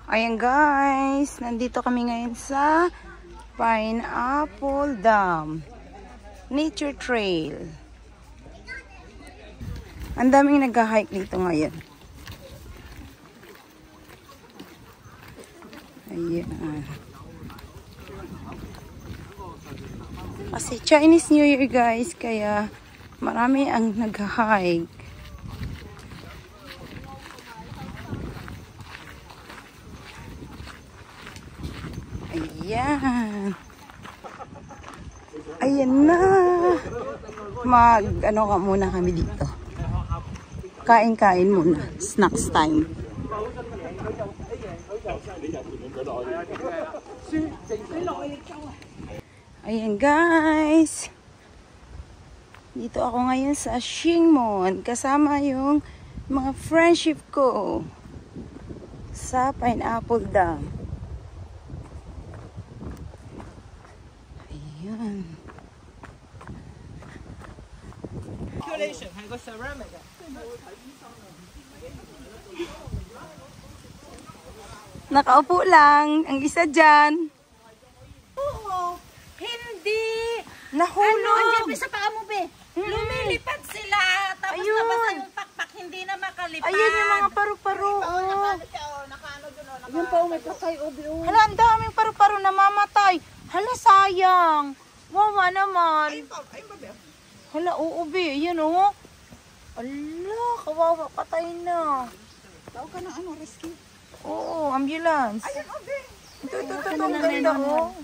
Ayan guys, nandito kami ngayon sa Pineapple Dam Nature Trail. Ang daming nag-hike dito ngayon. Ayan. Kasi Chinese New Year guys, kaya marami ang nag-hike. Ayan. Ayan na. Ano ka muna kami dito. Kain-kain muna. Snacks time. Ayan guys. Dito ako ngayon sa Shingmon. Kasama yung mga friendship ko. Sa Pineapple Dam. Ayan. Nakaupo lang. Ang isa dyan. Oo. Hindi. Nahulog. Andiyan sa paa mo, be. Lumilipad sila. Tapos Ayun. nabasa yung pakpak. Hindi na makalipad. Ayun yung mga paru-paro. Yung pa may patay, obi. Hala, ang daming paru-paro namamatay. Hala, sayang. Wawa naman. Hala, uubi. Ayan, oh. Ala, kawawa. Patay na. Tawag ka ng rescue. Oo, ambulance. Ayun, obi. Ito, ang ganda, oh.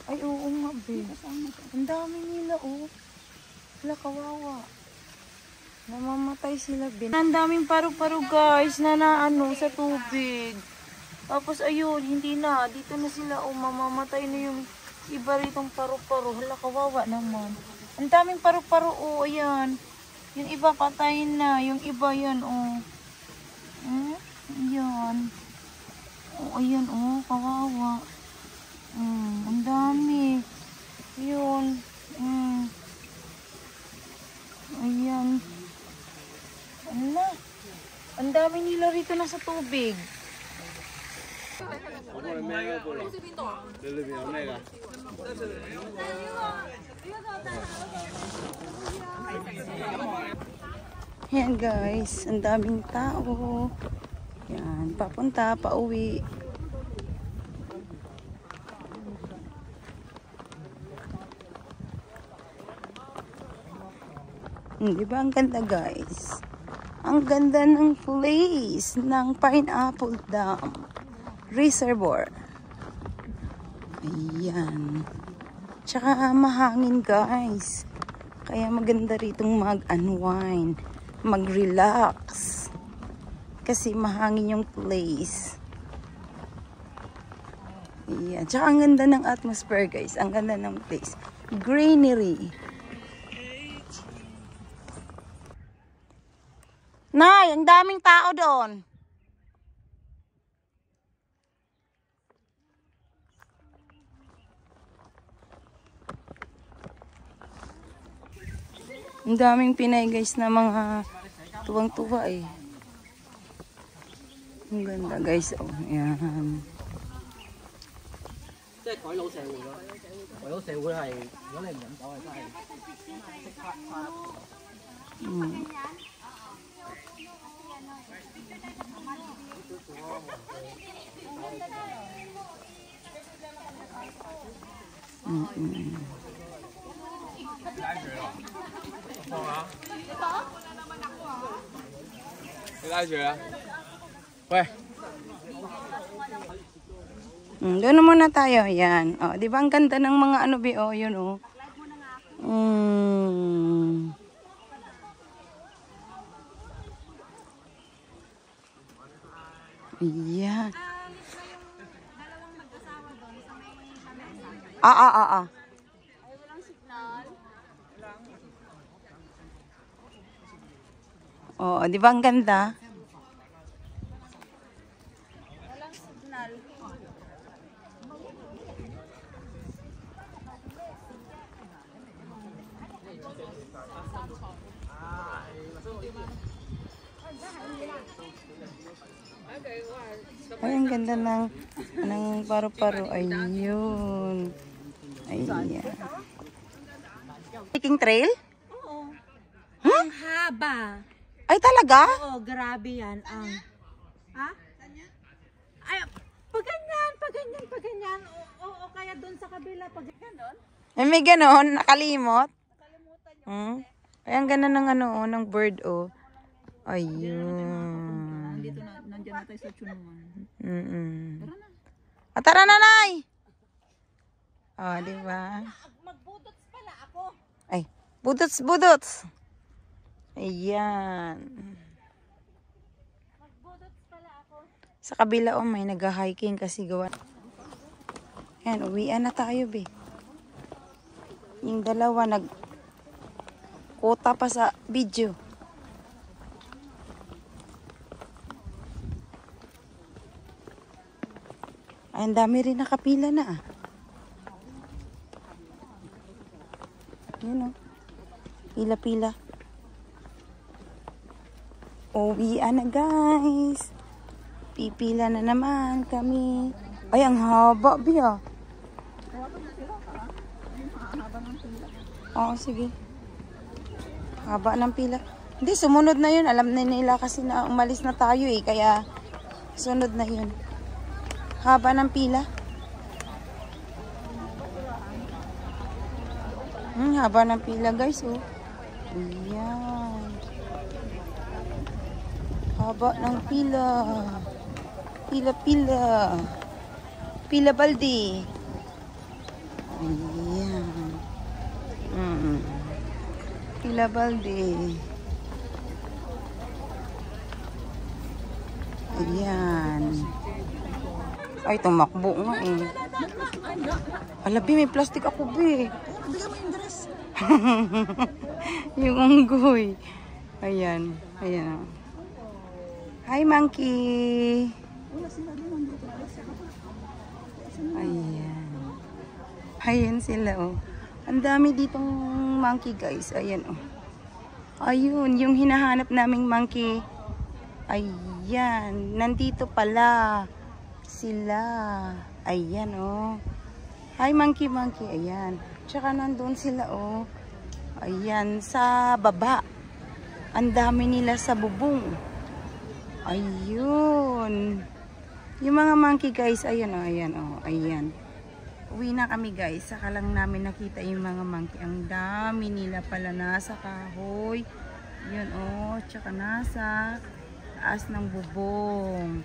Ay, oo nga, be. Ang dami nila, oh. Hala, kawawa. Namamatay sila, be. Ang daming paru-paro, guys, na sa tubig. Tapos, ayun, hindi na. Dito na sila, oh, mamamatay na yung iba ritong paru-paro. Hala, kawawa naman. Ang daming paru-paro, oh, ayan. Yung iba, patay na. Yung iba, yan, oh. Ayan. Oh, ayan, oh, kawawa. Ang dami. Yun. Ayan. Ala. Ang dami nila rito na sa tubig. Ayan guys, ang daming tao. Yan, papunta, pauwi. Diba ang ganda guys? Ang ganda ng place ng Pineapple Dam Reservoir. Ayan. Tsaka mahangin guys. Kaya maganda ritong mag-unwind, mag-relax. Kasi mahangin yung place. Ayan. Tsaka ang ganda ng atmosphere guys. Ang ganda ng place. Greenery. Nay, ang daming tao doon. Ang daming Pinay guys na mga tuwang-tuwa eh. Ang ganda guys. Oh, ayan. Doon muna tayo. Yan. Oh, di ba ang ganda ng mga ano bi oh, yun oh. Ayan. Ay, walang signal. Oh, di ba ang ganda? Walang signal. Ay, ang ganda ng paru-paro. Ayun. Ayan. Hiking trail? Oo. Huh? Ang haba. Ay, talaga? Oo, grabe yan. Ha? Ay, pag ganyan. Oo, kaya doon sa kabila, pag ganon. Ay, may ganon. Nakalimot. Ay, ang ganda ng ng bird, oh. Ayun. Dito na, nandiyan na tayo sa Chunungan. Tara na, Nay! Oh, di ba? Magbudots pala ako. Ay, budots. Ayan. Magbudots pala ako. Sa kabila, may nag-hiking kasi gawa. Ayan, uwian na tayo, be. Yung dalawa, nag-kota pa sa video. Ay, ang dami rin nakapila na, Yun, oh. Pila-pila. Uwian na, guys. Pipila na naman kami. Ay, ang haba, biya. Oo, sige. Haba ng pila. Hindi, sumunod na yun. Alam na nila kasi na umalis na tayo eh. Kaya, sunod na yun. Haba ng pila. Haba ng pila, guys, oh. Ayan. Haba ng pila. Pila-pila. Pila baldi. Ayan. Pila baldi. Ayan. Ay, tumakbo nga eh. Alabi, may plastic ako, be. Bigyan mo yung dress. Yung unggoy. Ayan. Ayan. Hi, monkey. Ayan. Ayan sila, oh. Ang dami ditong monkey, guys. Ayan, oh. Ayun, yung hinahanap naming monkey. Ayan. Nandito pala sila. Ayan, oh. Hi, monkey. Ayan. Tsaka nandun sila, oh. Ayan, sa baba. Ang dami nila sa bubong. Ayun. Yung mga monkey, guys, ayan, oh. Ayan, oh. Ayan. Uwi na kami, guys. Saka lang namin nakita yung mga monkey. Ang dami nila pala nasa kahoy. Yun, oh. Tsaka nasa taas ng bubong.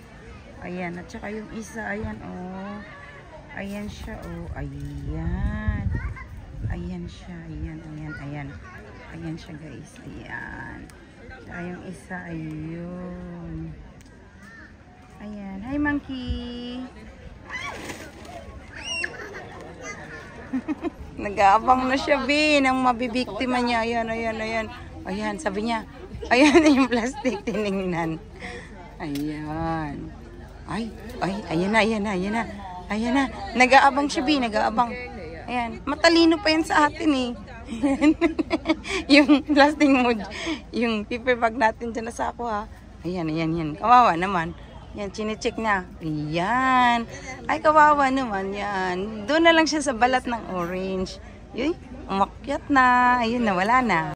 Ayan. At saka yung isa, ayan, oh. Ayan siya, oh. Ayan. Ayan siya. Ayan. Ayan siya, guys. Ayan. Tsaka yung isa, ayun. Ayan. Hi, monkey. Nag-aabang na siya, be, nang mabibiktima niya. Ayan. Ayan, sabi niya. Ayan yung plastic, tiningnan. Ayan. Ayan na. Nag-aabang siya, be, nag-aabang. Ayan, matalino pa yan sa atin eh. Yung plastic mood, yung paper bag natin dyan na sako, ha. Ayan. Kawawa naman. Yan, chinecheck niya. Ayan. Ay, kawawa naman yan. Doon na lang siya sa balat ng orange. Yun, umakyat na. Ayun, nawala na.